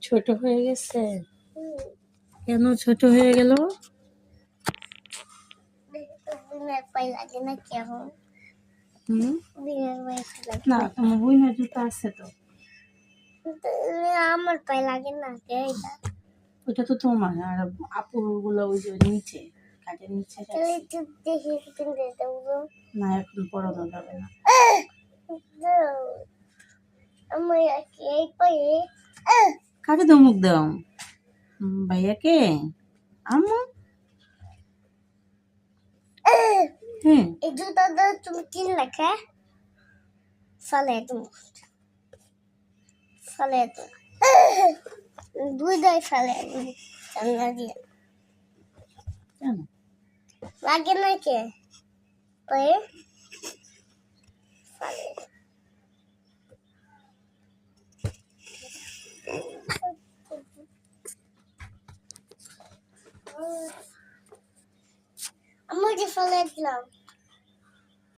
ছোট হয়ে গেছে। কেন ছোট হয়ে গেল? না, তোমার বইনের জুতা আছে তো। আমার পায়ে লাগে না। ওটা তো তোমার, আর আপুর গুলো ওই যে নিচে কাজের নিচে না, এখন পড়ানো যাবে না। কাকে ধমক দাও? ভাইয়াকে? আম্মু? হ্যাঁ, এই জুতা তুমি কিনলে কে? ফলে তুমি দুই দাই ফেলে জানলা দিয়ে কেন? লাগে না কে পায়ে ফেলে। আমাকে ফেলে দিলাম।